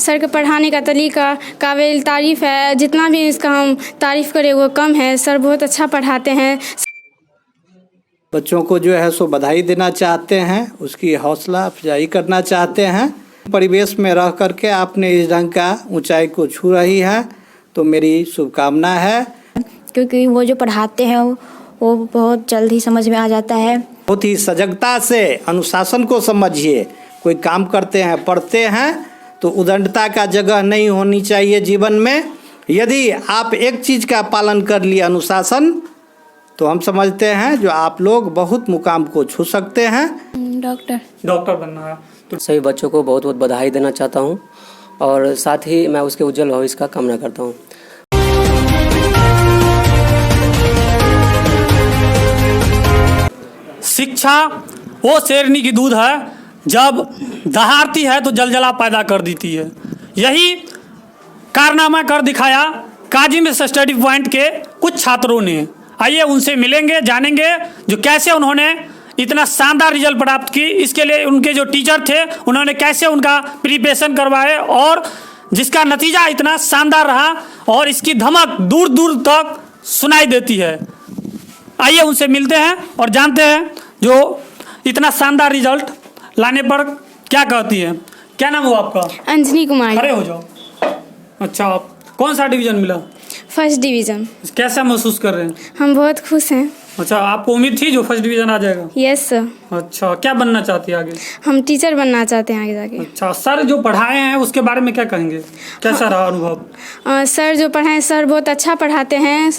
Sir के पढ़ाने का तरीका काबिल तारीफ़ है। जितना भी इसका हम तारीफ़ करें वो कम है। सर बहुत अच्छा पढ़ाते हैं। बच्चों को जो है सो बधाई देना चाहते हैं, उसकी हौसला अफजाई करना चाहते हैं। परिवेश में रह करके आपने इस ढंग का ऊंचाई को छू रही है, तो मेरी शुभकामना है। क्योंकि वो जो पढ़ाते हैं वो बहुत जल्द ही समझ में आ जाता है। बहुत ही सजगता से अनुशासन को समझिए। कोई काम करते हैं, पढ़ते हैं, तो उदंडता का जगह नहीं होनी चाहिए जीवन में। यदि आप एक चीज़ का पालन कर लिए, अनुशासन, तो हम समझते हैं जो आप लोग बहुत मुकाम को छू सकते हैं। डॉक्टर बनना है। तो सभी बच्चों को बहुत बहुत बधाई देना चाहता हूँ और साथ ही मैं उसके उज्जवल भविष्य का कामना करता हूँ। शिक्षा वो शेरनी की दूध है, जब दहाड़ती है तो जलजला पैदा कर देती है। यही कारनामा कर दिखाया काजी में स्टडी पॉइंट के कुछ छात्रों ने। आइए उनसे मिलेंगे, जानेंगे जो कैसे उन्होंने इतना शानदार रिजल्ट प्राप्त की। इसके लिए उनके जो टीचर थे उन्होंने कैसे उनका प्रिपरेशन करवाए और जिसका नतीजा इतना शानदार रहा और इसकी धमक दूर दूर तक सुनाई देती है। आइए उनसे मिलते हैं और जानते हैं जो इतना शानदार रिजल्ट लाने पर क्या कहती है। क्या नाम हो आपका? अंजनी कुमारी। खड़े हो जाओ। अच्छा, कौन सा डिवीज़न मिला? First division. कैसा महसूस कर रहे हैं? हम बहुत खुश हैं। अच्छा, आपको उम्मीद थी जो फर्स्ट डिवीज़न आ जाएगा? Yes sir. अच्छा, क्या बनना चाहती है आगे? हम टीचर बनना चाहते हैं आगे जाके। अच्छा, सर जो पढ़ाए हैं उसके बारे में क्या कहेंगे? कैसा रहा अनुभव? सर जो पढ़ाएं, सर बहुत अच्छा पढ़ाते हैं।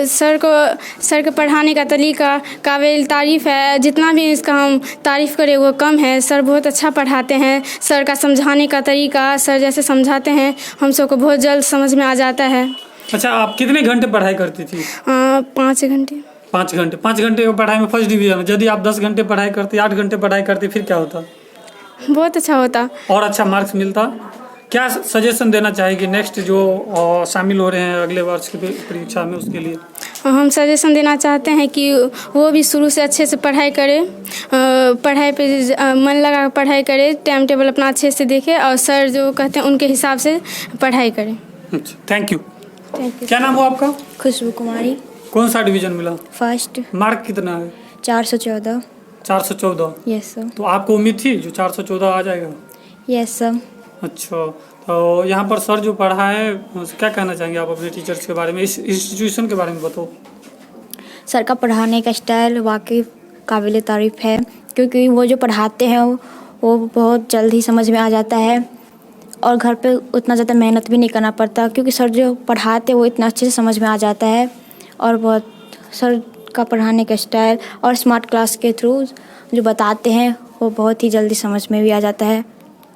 सर के पढ़ाने का तरीका काबिल तारीफ़ है। जितना भी इसका हम तारीफ़ करें वो कम है। सर बहुत अच्छा पढ़ाते हैं। सर का समझाने का तरीका, सर जैसे समझाते हैं हम सबको बहुत जल्द समझ में आ जाता है। अच्छा, आप कितने घंटे पढ़ाई करती थी? 5 घंटे। 5 घंटे। 5 घंटे की पढ़ाई में फर्स्ट डिवीज़न। यदि आप 10 घंटे पढ़ाई करती, 8 घंटे पढ़ाई करती, फिर क्या होता? बहुत अच्छा होता और अच्छा मार्क्स मिलता। क्या सजेशन देना चाहेगी नेक्स्ट जो शामिल हो रहे हैं अगले वर्ष की परीक्षा में, उसके लिए? हम सजेशन देना चाहते हैं कि वो भी शुरू से अच्छे से पढ़ाई करे, पढ़ाई पे मन लगा पढ़ाई करे, टाइम टेबल अपना अच्छे से देखे और सर जो कहते हैं उनके हिसाब से पढ़ाई करें। अच्छा, थैंक यू। Thank you. क्या नाम हो आपका? खुशबू कुमारी। कौन सा डिवीज़न मिला? फर्स्ट। मार्क कितना है? 414। 414। Yes sir. तो आपको उम्मीद थी जो 414 आ जाएगा? Yes sir. अच्छा, तो यहाँ पर सर जो पढ़ा है क्या कहना चाहेंगे आप अपने टीचर्स के बारे में, इस इंस्टीट्यूशन के बारे में बताओ। सर का पढ़ाने का स्टाइल वाकई काबिल तारीफ़ है। क्योंकि वो जो पढ़ाते हैं वो बहुत जल्द ही समझ में आ जाता है और घर पे उतना ज़्यादा मेहनत भी नहीं करना पड़ता। क्योंकि सर जो पढ़ाते हैं वो इतना अच्छे से समझ में आ जाता है और बहुत सर का पढ़ाने का स्टाइल और स्मार्ट क्लास के थ्रू जो बताते हैं वो बहुत ही जल्दी समझ में भी आ जाता है।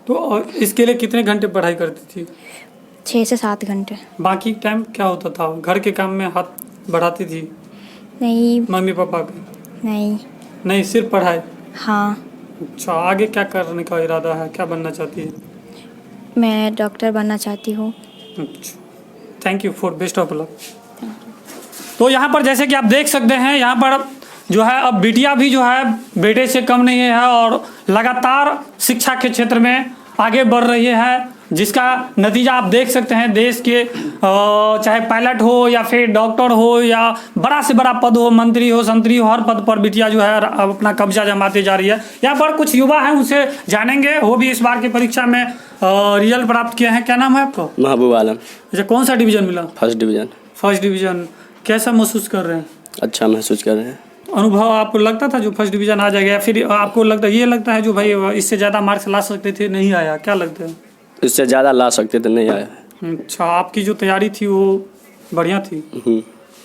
तो इसके लिए कितने घंटे पढ़ाई करती थी? 6 से 7 घंटे। बाकी टाइम क्या होता था? घर के काम में हाथ बढ़ाती थी? नहीं। मम्मी पापा के? नहीं, सिर्फ पढ़ाई? हाँ। अच्छा, आगे क्या करने का इरादा है? क्या बनना चाहती है? मैं डॉक्टर बनना चाहती हूँ। अच्छा, thank you for best of luck. तो यहाँ पर जैसे कि आप देख सकते हैं, यहाँ पर जो है अब बिटिया भी जो है बेटे से कम नहीं है और लगातार शिक्षा के क्षेत्र में आगे बढ़ रही है, जिसका नतीजा आप देख सकते हैं। देश के चाहे पायलट हो या फिर डॉक्टर हो या बड़ा से बड़ा पद हो, मंत्री हो, संतरी हो, हर पद पर बिटिया जो है अपना कब्जा जमाते जा रही है। यहाँ पर कुछ युवा हैं, उनसे जानेंगे। वो भी इस बार की परीक्षा में रिजल्ट प्राप्त किए हैं। क्या नाम है आपका? महबूब आलम। अच्छा, कौन सा डिवीज़न मिला? First division. First division. कैसा महसूस कर रहे हैं? अच्छा महसूस कर रहे हैं। अनुभव आपको लगता था जो फर्स्ट डिवीज़न आ जाएगा, या फिर आपको लगता है जो भाई इससे ज़्यादा मार्क्स ला सकते थे, नहीं आया? क्या लगता है? इससे ज़्यादा ला सकते थे, नहीं आया। अच्छा, आपकी जो तैयारी थी वो बढ़िया थी?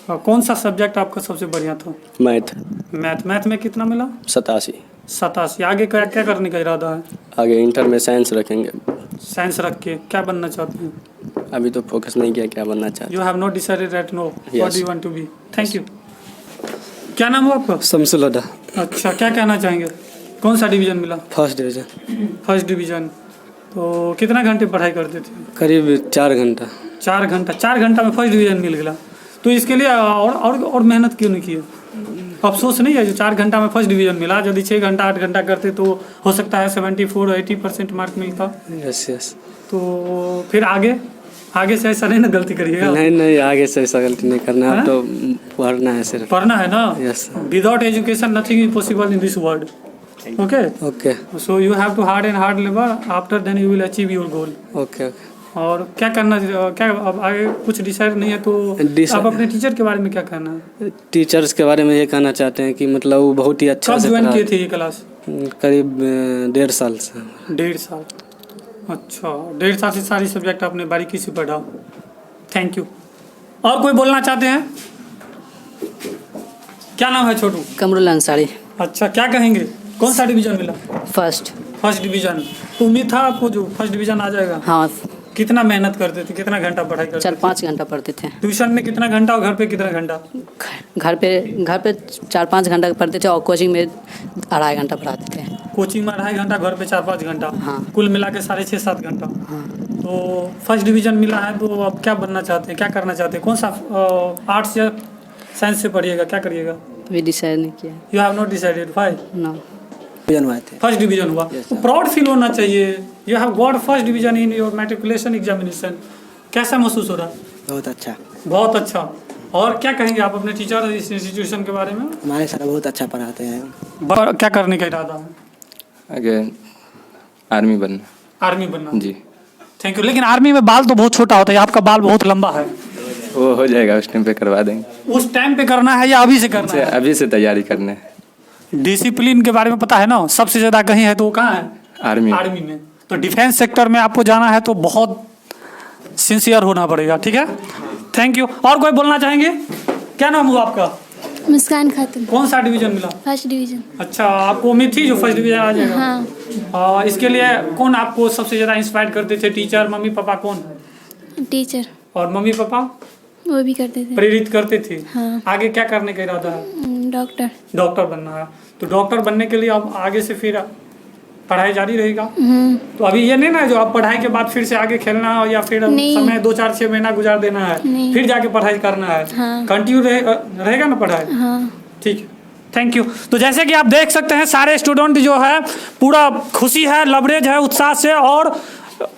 कौन सा सब्जेक्ट आपका सबसे बढ़िया था? मैथ में कितना मिला? 87। आगे क्या करने का इरादा है? आगे इंटर में साइंस रखेंगे। साइंस रख के क्या बनना चाहते हैं? अभी तो फोकस नहीं किया क्या बनना चाहते। You have not decided right no what you want to be. Thank you. क्या नाम हो आपका? शमसुल हुदा। अच्छा, क्या कहना चाहेंगे? कौन सा डिवीज़न मिला? First division. First division. तो कितना घंटे पढ़ाई करते थे? करीब 4 घंटा। 4 घंटा। 4 घंटा में फर्स्ट डिवीज़न मिल गया, तो इसके लिए और मेहनत क्यों नहीं की? अफसोस नहीं है जो 4 घंटा में फर्स्ट डिवीज़न मिला? यदि 6 घंटा 8 घंटा करते तो हो सकता है 74-80% मार्क मिलता। यस। तो फिर आगे से ऐसा नहीं ना गलती करिएगा। नहीं आगे से ऐसा गलती नहीं करना है। अब तो पढ़ना है, सिर्फ पढ़ना है ना। Yes without education nothing is possible in this world. Okay okay so you have to hard labour, after then you will achieve your goal. Okay. और क्या करना, क्या अब आगे कुछ डिसाइड नहीं है तो आप अपने टीचर के बारे में क्या कहना है? टीचर्स के बारे में ये कहना चाहते हैं कि मतलब वो बहुत ही अच्छा कब से ज्वाइन किए पढ़ा- थे ये क्लास? करीब 1.5 साल से। 1.5 साल। अच्छा, 1.5 साल से सारी सब्जेक्ट आपने बारीकी से पढ़ा। Thank you. और कोई बोलना चाहते हैं? क्या नाम है छोटू? कमरुल अंसारी। अच्छा, क्या कहेंगे? कौन सा डिवीजन मिला? First division. उम्मीद था आपको जो फर्स्ट डिवीजन आ जाएगा? हाँ, कितना मेहनत करते थे, कितना घंटा पढ़ाई करते थे? 4-5 घंटा पढ़ते थे। ट्यूशन में कितना घंटा और घर पे कितना घंटा? घर पे 4-5 घंटा पढ़ते थे और कोचिंग में 2.5 घंटा पढ़ाते थे। कोचिंग में 2.5 घंटा, घर पे 4-5 घंटा। हाँ। कुल मिला के 6.5-7 घंटा। हाँ, तो फर्स्ट डिवीजन मिला है तो अब क्या बनना चाहते हैं, क्या करना चाहते हैं? कौन सा आर्ट्स या साइंस से पढ़िएगा, क्या करिएगा? अभी डिसाइड नहीं किया। You have not decided? Why? No, division हुए थे। फर्स्ट डिवीजन हुआ, प्राउड फील होना चाहिए। You have got first division in your matriculation examination. कैसा महसूस हो रहा है? बहुत अच्छा। बहुत अच्छा। और क्या कहेंगे आप अपने टीचर इस इंस्टीट्यूशन के बारे में? हमारे सर बहुत अच्छा पढ़ाते हैं। क्या करने का इरादा है? आगे आर्मी बनना। आर्मी बनना। जी, थैंक यू। लेकिन आर्मी में बाल तो बहुत छोटा होता है, आपका बाल बहुत लंबा है। वो हो जाएगा, उस टाइम पे करवा देंगे। उस टाइम पे करना है या अभी से करना है? अभी से तैयारी करने है। डिसिप्लिन के बारे में पता है ना? सबसे ज्यादा कहीं है तो वो कहाँ है? आर्मी में। तो डिफेंस सेक्टर में आपको जाना है तो बहुत सिंसियर होना पड़ेगा। ठीक है, थैंक यू। और कोई बोलना चाहेंगे? क्या नाम हुआ आपका? मुस्कान खातून। कौन सा डिवीजन मिला? First division. अच्छा, आपको उम्मीद थी जो फर्स्ट डिवीजन आ जाएगा? हाँ। इसके लिए कौन आपको सबसे ज्यादा इंस्पायर करते थे? टीचर, मम्मी पापा, कौन? टीचर। और मम्मी पापा वो भी करते थे। प्रेरित करते थे। हाँ। आगे क्या करने का इरादा है? डॉक्टर। डॉक्टर बनना है। तो डॉक्टर बनने के लिए अब आगे से फिर पढ़ाई जारी रहेगा? तो अभी ये नहीं ना जो आप पढ़ाई के बाद फिर से आगे खेलना या फिर नहीं। समय 2-4-6 महीना गुजार देना है, नहीं। फिर जाके पढ़ाई करना है? हाँ। कंटिन्यू रहेगा ना पढ़ाई? हाँ। ठीक है, थैंक यू। तो जैसे कि आप देख सकते हैं सारे स्टूडेंट जो है पूरा खुशी है, लबरेज है उत्साह से, और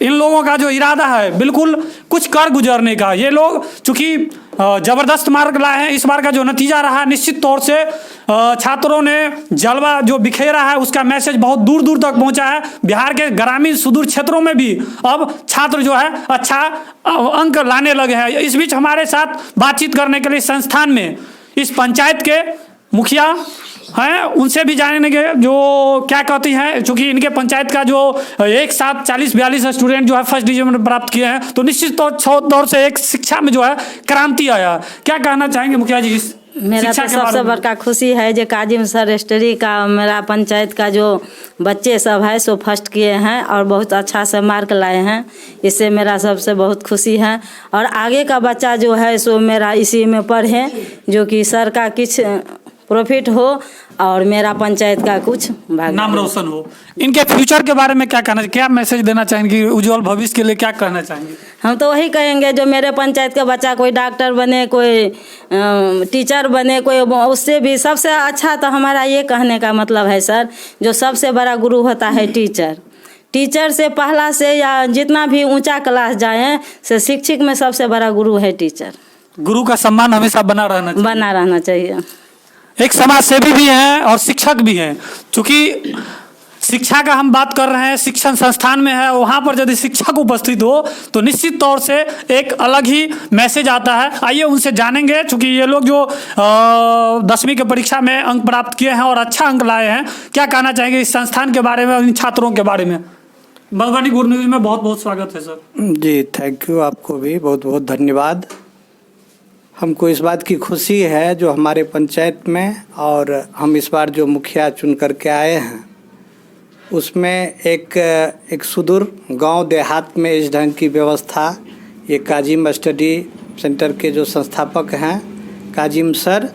इन लोगों का जो इरादा है बिल्कुल कुछ कर गुजरने का। ये लोग चूंकि जबरदस्त मार्क लाए हैं, इस बार का जो नतीजा रहा निश्चित तौर से छात्रों ने जलवा जो बिखेरा है उसका मैसेज बहुत दूर दूर तक पहुंचा है। बिहार के ग्रामीण सुदूर क्षेत्रों में भी अब छात्र जो है अच्छा अंक लाने लगे हैं। इस बीच हमारे साथ बातचीत करने के लिए संस्थान में इस पंचायत के मुखिया हैं, उनसे भी जानेंगे जो क्या कहती हैं। चूंकि इनके पंचायत का जो एक साथ 40-42 स्टूडेंट जो है फर्स्ट डिवीजन प्राप्त किए हैं, तो निश्चित तौर से एक शिक्षा में जो है क्रांति आया। क्या कहना चाहेंगे मुखिया जी इस मेरा शिक्षा तो के बारे सबसे में? बड़का खुशी है जो काजिम सर स्टडी का मेरा पंचायत का जो बच्चे सब है सो फर्स्ट किए हैं और बहुत अच्छा से मार्क लाए हैं। इससे मेरा सबसे बहुत खुशी है। और आगे का बच्चा जो है सो मेरा इसी में पढ़े, जो कि सर का कुछ प्रॉफिट हो और मेरा पंचायत का कुछ नाम रोशन हो। इनके फ्यूचर के बारे में क्या कहना, क्या मैसेज देना चाहेंगे? उज्जवल भविष्य के लिए क्या कहना चाहेंगे? हम तो वही कहेंगे जो मेरे पंचायत का बच्चा कोई डॉक्टर बने, कोई टीचर बने, कोई उससे भी सबसे अच्छा तो हमारा ये कहने का मतलब है सर, जो सबसे बड़ा गुरु होता है टीचर। टीचर से पहला से या जितना भी ऊंचा क्लास जाए से शिक्षक में सबसे बड़ा गुरु है टीचर। गुरु का सम्मान हमेशा बना रहना चाहिए। एक समाज सेवी भी हैं और शिक्षक भी हैं। चूँकि शिक्षा का हम बात कर रहे हैं, शिक्षण संस्थान में है, वहाँ पर यदि शिक्षक उपस्थित हो तो निश्चित तौर से एक अलग ही मैसेज आता है। आइए उनसे जानेंगे। चूँकि ये लोग जो 10वीं की परीक्षा में अंक प्राप्त किए हैं और अच्छा अंक लाए हैं, क्या कहना चाहेंगे इस संस्थान के बारे में और इन छात्रों के बारे में? मधुबनी गुड न्यूज़ में बहुत बहुत स्वागत है सर। जी थैंक यू, आपको भी बहुत बहुत धन्यवाद। हमको इस बात की खुशी है जो हमारे पंचायत में और हम इस बार जो मुखिया चुन करके आए हैं उसमें एक सुदूर गांव देहात में इस ढंग की व्यवस्था, ये काजिम स्टडी सेंटर के जो संस्थापक हैं काजिम सर,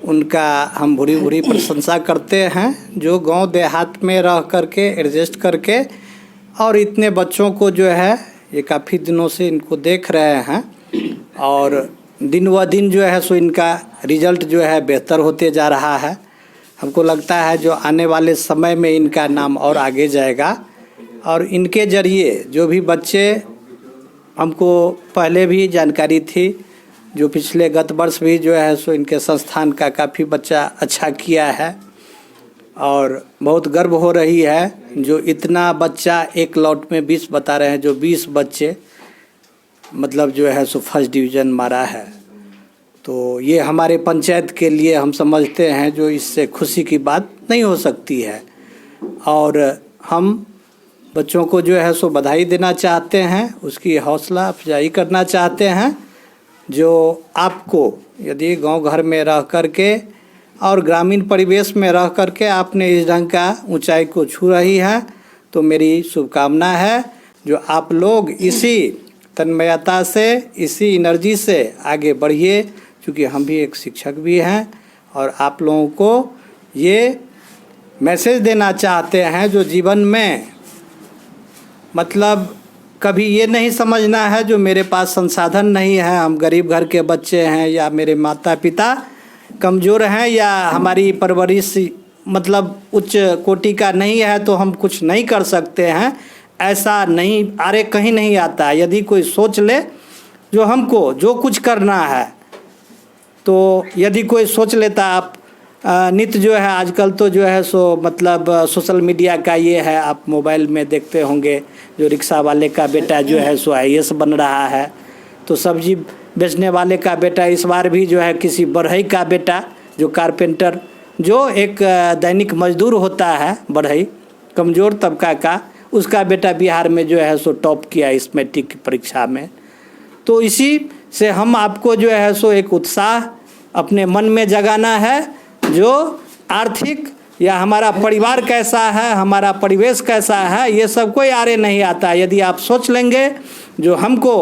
उनका हम भूरी भूरी प्रशंसा करते हैं, जो गांव देहात में रह करके एडजस्ट करके और इतने बच्चों को जो है ये काफ़ी दिनों से इनको देख रहे हैं और दिन व दिन जो है सो इनका रिजल्ट जो है बेहतर होते जा रहा है। हमको लगता है जो आने वाले समय में इनका नाम और आगे जाएगा और इनके ज़रिए जो भी बच्चे, हमको पहले भी जानकारी थी, जो पिछले गत वर्ष भी जो है सो इनके संस्थान का काफ़ी बच्चा अच्छा किया है और बहुत गर्व हो रही है। जो इतना बच्चा एक लॉट में 20 बता रहे हैं, जो 20 बच्चे मतलब जो है सो फर्स्ट डिवीज़न मारा है, तो ये हमारे पंचायत के लिए हम समझते हैं जो इससे खुशी की बात नहीं हो सकती है। और हम बच्चों को जो है सो बधाई देना चाहते हैं, उसकी हौसला अफजाई करना चाहते हैं। जो आपको यदि गांव घर में रह करके और ग्रामीण परिवेश में रह करके आपने इस ढंग का ऊंचाई को छू रही है, तो मेरी शुभकामना है जो आप लोग इसी तन्मयता से, इसी एनर्जी से आगे बढ़िए, क्योंकि हम भी एक शिक्षक भी हैं और आप लोगों को ये मैसेज देना चाहते हैं जो जीवन में मतलब कभी ये नहीं समझना है जो मेरे पास संसाधन नहीं है, हम गरीब घर के बच्चे हैं या मेरे माता पिता कमज़ोर हैं या हमारी परवरिश मतलब उच्च कोटि का नहीं है तो हम कुछ नहीं कर सकते हैं, ऐसा नहीं अरे कहीं नहीं आता। यदि कोई सोच ले जो हमको जो कुछ करना है, तो यदि कोई सोच लेता, आप नित्य जो है आजकल तो जो है सो मतलब सोशल मीडिया का ये है, आप मोबाइल में देखते होंगे जो रिक्शा वाले का बेटा जो है सो IAS बन रहा है, तो सब्जी बेचने वाले का बेटा इस बार भी जो है किसी बढ़ई का बेटा जो कारपेंटर जो एक दैनिक मजदूर होता है, बढ़ई कमज़ोर तबका का, उसका बेटा बिहार में जो है सो टॉप किया इस मैट्रिक की परीक्षा में। तो इसी से हम आपको जो है सो एक उत्साह अपने मन में जगाना है, जो आर्थिक या हमारा परिवार कैसा है, हमारा परिवेश कैसा है, ये सब कोई आरे नहीं आता। यदि आप सोच लेंगे जो हमको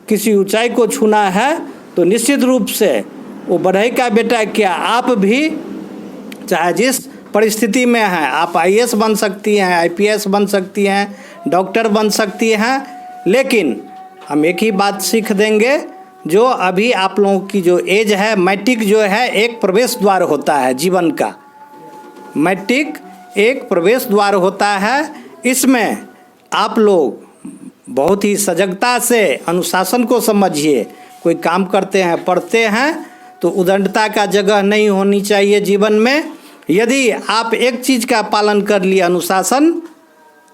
किसी ऊंचाई को छूना है, तो निश्चित रूप से वो बढ़ई का बेटा क्या, आप भी चाहे जिस परिस्थिति में हैं, आप IAS बन सकती हैं, IPS बन सकती हैं, डॉक्टर बन सकती हैं, लेकिन हम एक ही बात सीख देंगे, जो अभी आप लोगों की जो एज है, मैट्रिक जो है एक प्रवेश द्वार होता है जीवन का, मैट्रिक एक प्रवेश द्वार होता है। इसमें आप लोग बहुत ही सजगता से अनुशासन को समझिए। कोई काम करते हैं, पढ़ते हैं, तो उद्दंडता का जगह नहीं होनी चाहिए जीवन में। यदि आप एक चीज़ का पालन कर लिए, अनुशासन,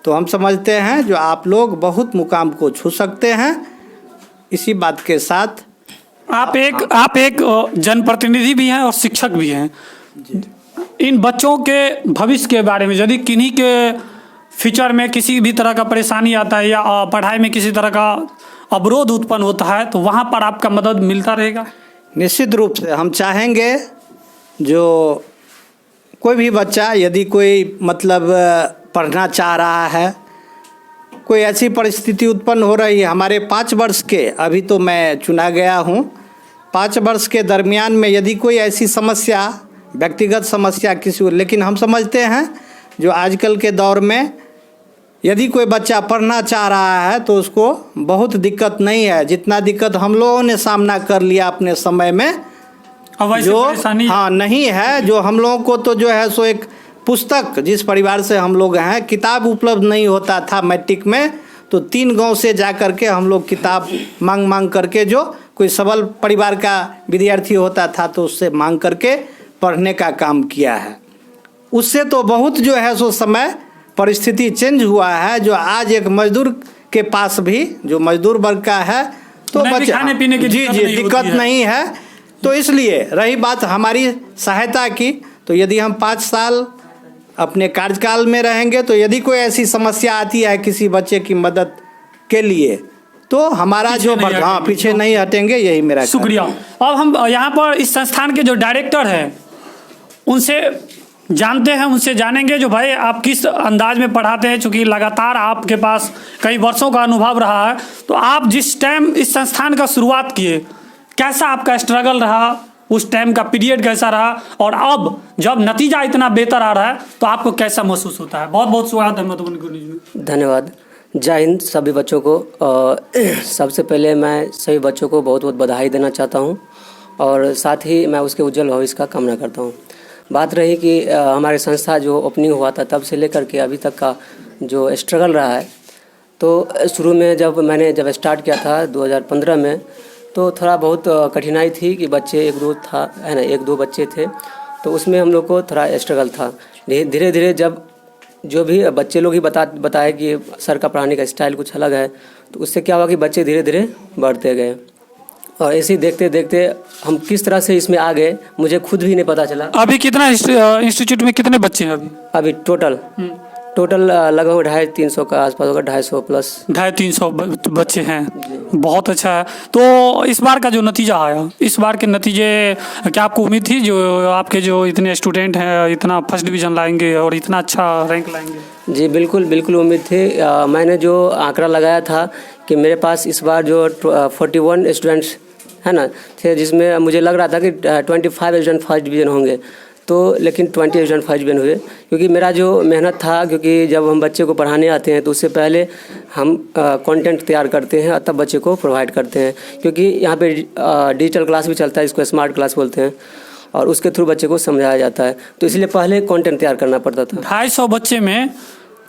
तो हम समझते हैं जो आप लोग बहुत मुकाम को छू सकते हैं। इसी बात के साथ आप एक जनप्रतिनिधि भी हैं और शिक्षक भी हैं। इन बच्चों के भविष्य के बारे में यदि किन्हीं के फ्यूचर में किसी भी तरह का परेशानी आता है या पढ़ाई में किसी तरह का अवरोध उत्पन्न होता है, तो वहाँ पर आपका मदद मिलता रहेगा? निश्चित रूप से हम चाहेंगे जो कोई भी बच्चा यदि कोई मतलब पढ़ना चाह रहा है, कोई ऐसी परिस्थिति उत्पन्न हो रही है, हमारे 5 वर्ष के, अभी तो मैं चुना गया हूँ, 5 वर्ष के दरमियान में यदि कोई ऐसी समस्या, व्यक्तिगत समस्या किसी, लेकिन हम समझते हैं जो आजकल के दौर में यदि कोई बच्चा पढ़ना चाह रहा है तो उसको बहुत दिक्कत नहीं है, जितना दिक्कत हम लोगों ने सामना कर लिया अपने समय में, जो हाँ नहीं है। जो हम लोगों को तो जो है सो एक पुस्तक, जिस परिवार से हम लोग हैं, किताब उपलब्ध नहीं होता था मैट्रिक में, तो 3 गांव से जा कर के हम लोग किताब मांग करके, जो कोई सबल परिवार का विद्यार्थी होता था तो उससे मांग करके पढ़ने का काम किया है। उससे तो बहुत जो है सो समय परिस्थिति चेंज हुआ है, जो आज एक मजदूर के पास भी, जो मजदूर वर्ग का है, तो बच्चे खाने पीने की दिक्कत नहीं है। तो इसलिए रही बात हमारी सहायता की, तो यदि हम 5 साल अपने कार्यकाल में रहेंगे, तो यदि कोई ऐसी समस्या आती है किसी बच्चे की मदद के लिए, तो हमारा जो हाँ पीछे नहीं हटेंगे, यही मेरा शुक्रिया। अब हम यहाँ पर इस संस्थान के जो डायरेक्टर हैं उनसे जानते हैं, उनसे जानेंगे जो भाई आप किस अंदाज में पढ़ाते हैं। चूँकि लगातार आपके पास कई वर्षों का अनुभव रहा है, तो आप जिस टाइम इस संस्थान का शुरुआत किए, कैसा आपका स्ट्रगल रहा, उस टाइम का पीरियड कैसा रहा, और अब जब नतीजा इतना बेहतर आ रहा है तो आपको कैसा महसूस होता है? बहुत बहुत स्वागत है मधुबन न्यूज़ में। धन्यवाद। जय हिंद सभी बच्चों को। सबसे पहले मैं सभी बच्चों को बहुत बहुत बधाई देना चाहता हूं, और साथ ही मैं उसके उज्जवल भविष्य का कामना करता हूं। बात रही कि हमारी संस्था जो ओपनिंग हुआ था तब से लेकर के अभी तक का जो स्ट्रगल रहा है, तो शुरू में जब स्टार्ट किया था 2015 में, तो थोड़ा बहुत कठिनाई थी कि बच्चे एक दो बच्चे थे, तो उसमें हम लोग को थोड़ा स्ट्रगल था। धीरे धीरे जब जो भी बच्चे लोग ही बताए कि सर का पढ़ाने का स्टाइल कुछ अलग है, तो उससे क्या हुआ कि बच्चे धीरे धीरे बढ़ते गए। और ऐसे ही देखते देखते हम किस तरह से इसमें आ गए मुझे खुद भी नहीं पता चला। अभी कितना इंस्टीट्यूट में कितने बच्चे हैं अभी टोटल लगभग 250-300 का आसपास होगा, 250 प्लस 250-300 बच्चे हैं। बहुत अच्छा है। तो इस बार का जो नतीजा आया, इस बार के नतीजे क्या आपको उम्मीद थी जो आपके जो इतने स्टूडेंट हैं इतना फर्स्ट डिवीज़न लाएंगे और इतना अच्छा रैंक लाएंगे? जी बिल्कुल उम्मीद थी। मैंने जो आंकड़ा लगाया था कि मेरे पास इस बार जो 41 स्टूडेंट्स है ना थे, जिसमें मुझे लग रहा था कि 25 स्टूडेंट फर्स्ट डिवीज़न होंगे, तो लेकिन 20 स्टूडेंट फर्स्ट डिवीज़न हुए। क्योंकि मेरा जो मेहनत था, क्योंकि जब हम बच्चे को पढ़ाने आते हैं तो उससे पहले हम कंटेंट तैयार करते हैं और तब बच्चे को प्रोवाइड करते हैं। क्योंकि यहाँ पे डिजिटल क्लास भी चलता है, इसको स्मार्ट क्लास बोलते हैं, और उसके थ्रू बच्चे को समझाया जाता है, तो इसलिए पहले कंटेंट तैयार करना पड़ता था। 250 बच्चे में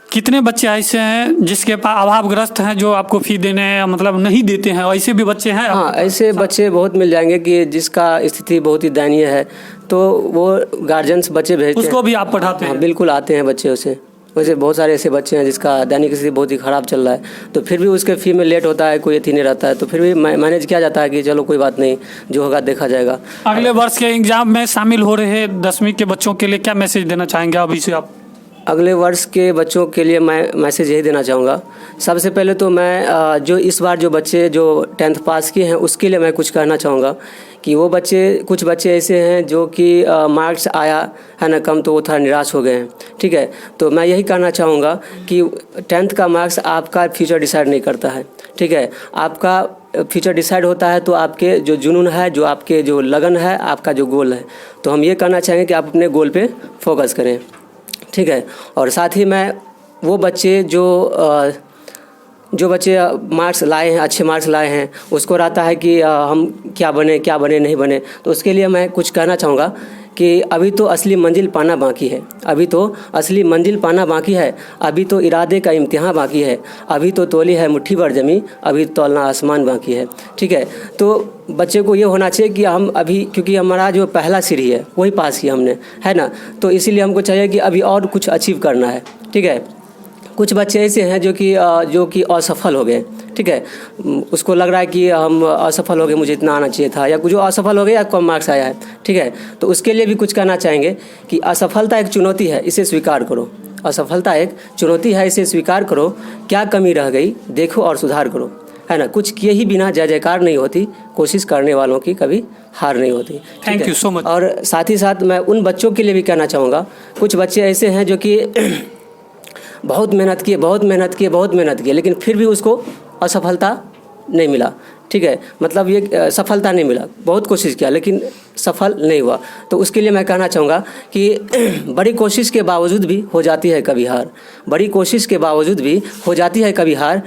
कितने बच्चे ऐसे हैं जिसके पास अभावग्रस्त हैं, जो आपको फी देने मतलब नहीं देते हैं? ऐसे भी बच्चे हैं? हाँ, ऐसे बच्चे बहुत मिल जाएंगे कि जिसका स्थिति बहुत ही दयनीय है, तो वो गार्जियंस बच्चे भेजते हैं। उसको भी आप पढ़ाते हैं? हाँ, बिल्कुल आते हैं बच्चे उसे। वैसे बहुत सारे ऐसे बच्चे हैं जिसका दैनिक स्थिति बहुत ही ख़राब चल रहा है, तो फिर भी उसके फ़ी में लेट होता है, कोई अथी नहीं रहता है, तो फिर भी मैनेज किया जाता है कि चलो कोई बात नहीं, जो होगा देखा जाएगा। अगले वर्ष के एग्ज़ाम में शामिल हो रहे 10वीं के बच्चों के लिए क्या मैसेज देना चाहेंगे अभी से आप? अगले वर्ष के बच्चों के लिए मैं मैसेज यही देना चाहूँगा। सबसे पहले तो मैं जो इस बार जो बच्चे जो 10th पास किए हैं उसके लिए मैं कुछ कहना चाहूँगा कि वो कुछ बच्चे ऐसे हैं जो कि मार्क्स आया है ना कम, तो वो थोड़ा निराश हो गए हैं। ठीक है, तो मैं यही कहना चाहूँगा कि 10th का मार्क्स आपका फ्यूचर डिसाइड नहीं करता है। ठीक है, आपका फ्यूचर डिसाइड होता है तो आपके जो जुनून है, जो आपके जो लगन है, आपका जो गोल है, तो हम ये कहना चाहेंगे कि आप अपने गोल पे फोकस करें। ठीक है, और साथ ही मैं वो बच्चे जो बच्चे मार्क्स लाए हैं, अच्छे मार्क्स लाए हैं, उसको रहता है कि हम क्या बने नहीं बने, तो उसके लिए मैं कुछ कहना चाहूँगा कि अभी तो असली मंजिल पाना बाकी है, अभी तो इरादे का इम्तिहान बाकी है, अभी तो तोली है मुट्ठी भर जमी, अभी तोलना आसमान बाकी है। ठीक है, तो बच्चे को ये होना चाहिए कि हम अभी, क्योंकि हमारा जो पहला सीढ़ी है वही पास किया हमने, है ना, तो इसीलिए हमको चाहिए कि अभी और कुछ अचीव करना है। ठीक है, कुछ बच्चे ऐसे हैं जो कि असफल हो गए। ठीक है, उसको लग रहा है कि हम असफल हो गए, मुझे इतना आना चाहिए था, या कुछ असफल हो गए या कम मार्क्स आया है। ठीक है, तो उसके लिए भी कुछ कहना चाहेंगे कि असफलता एक चुनौती है, इसे स्वीकार करो। असफलता एक चुनौती है, इसे स्वीकार करो। क्या कमी रह गई देखो और सुधार करो, है ना। कुछ किए ही बिना जय जयकार नहीं होती, कोशिश करने वालों की कभी हार नहीं होती। Thank you so much. और साथ ही साथ मैं उन बच्चों के लिए भी कहना चाहूँगा, कुछ बच्चे ऐसे हैं जो कि बहुत मेहनत किए, लेकिन फिर भी उसको असफलता नहीं मिला। ठीक है, मतलब ये सफलता नहीं मिला, बहुत कोशिश किया लेकिन सफल नहीं हुआ, तो उसके लिए मैं कहना चाहूँगा कि बड़ी कोशिश के बावजूद भी हो जाती है कभी हार,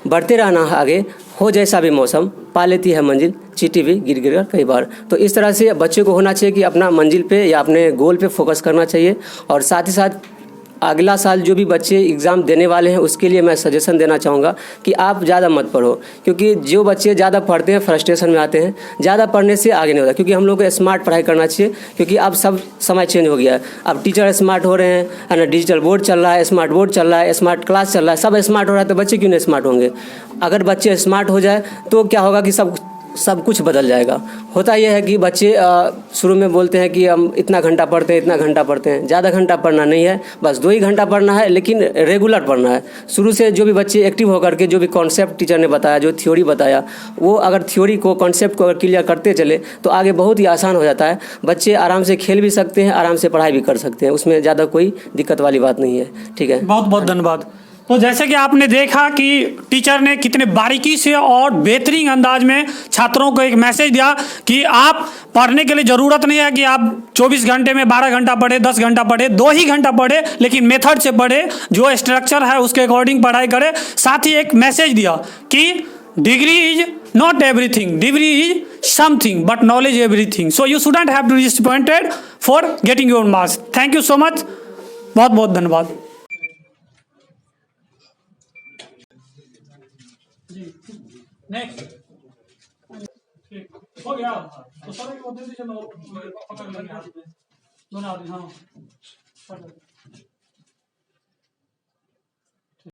बढ़ते रहना आगे, हो जैसा भी मौसम, पा लेती है मंजिल, चींटी भी गिर कर कई बार। तो इस तरह से बच्चे को होना चाहिए कि अपना मंजिल पे या अपने गोल पे फोकस करना चाहिए। और साथ ही साथ अगला साल जो भी बच्चे एग्ज़ाम देने वाले हैं उसके लिए मैं सजेशन देना चाहूँगा कि आप ज़्यादा मत पढ़ो, क्योंकि जो बच्चे ज़्यादा पढ़ते हैं फ्रस्ट्रेशन में आते हैं। ज़्यादा पढ़ने से आगे नहीं होता, क्योंकि हम लोग को स्मार्ट पढ़ाई करना चाहिए, क्योंकि अब सब समय चेंज हो गया है। अब टीचर स्मार्ट हो रहे हैं, है ना, डिजिटल बोर्ड चल रहा है, स्मार्ट बोर्ड चल रहा है, स्मार्ट क्लास चल रहा है, सब स्मार्ट हो रहा है, तो बच्चे क्यों नहीं स्मार्ट होंगे। अगर बच्चे स्मार्ट हो जाए तो क्या होगा कि सब कुछ बदल जाएगा। होता यह है कि बच्चे शुरू में बोलते हैं कि हम इतना घंटा पढ़ते हैं, ज़्यादा घंटा पढ़ना नहीं है, बस 2 ही घंटा पढ़ना है, लेकिन रेगुलर पढ़ना है। शुरू से जो भी बच्चे एक्टिव होकर के जो भी कॉन्सेप्ट टीचर ने बताया, जो थ्योरी बताया, वो अगर थ्योरी को, कॉन्सेप्ट को अगर क्लियर करते चले तो आगे बहुत ही आसान हो जाता है। बच्चे आराम से खेल भी सकते हैं, आराम से पढ़ाई भी कर सकते हैं, उसमें ज़्यादा कोई दिक्कत वाली बात नहीं है। ठीक है, बहुत बहुत धन्यवाद। तो जैसे कि आपने देखा कि टीचर ने कितने बारीकी से और बेहतरीन अंदाज में छात्रों को एक मैसेज दिया कि आप पढ़ने के लिए ज़रूरत नहीं है कि आप 24 घंटे में 12 घंटा पढ़े, 10 घंटा पढ़े, 2 ही घंटा पढ़े, लेकिन मेथड से पढ़े, जो स्ट्रक्चर है उसके अकॉर्डिंग पढ़ाई करें। साथ ही एक मैसेज दिया कि degree is not everything, degree is something but knowledge everything. So you shouldn't have to be disappointed for getting your marks. Thank you so much. बहुत बहुत धन्यवाद. नेक्स्ट हो गया तो सर एक दे दीजिए, मैं पकड़ लेंगे दोनों आदमी. हाँ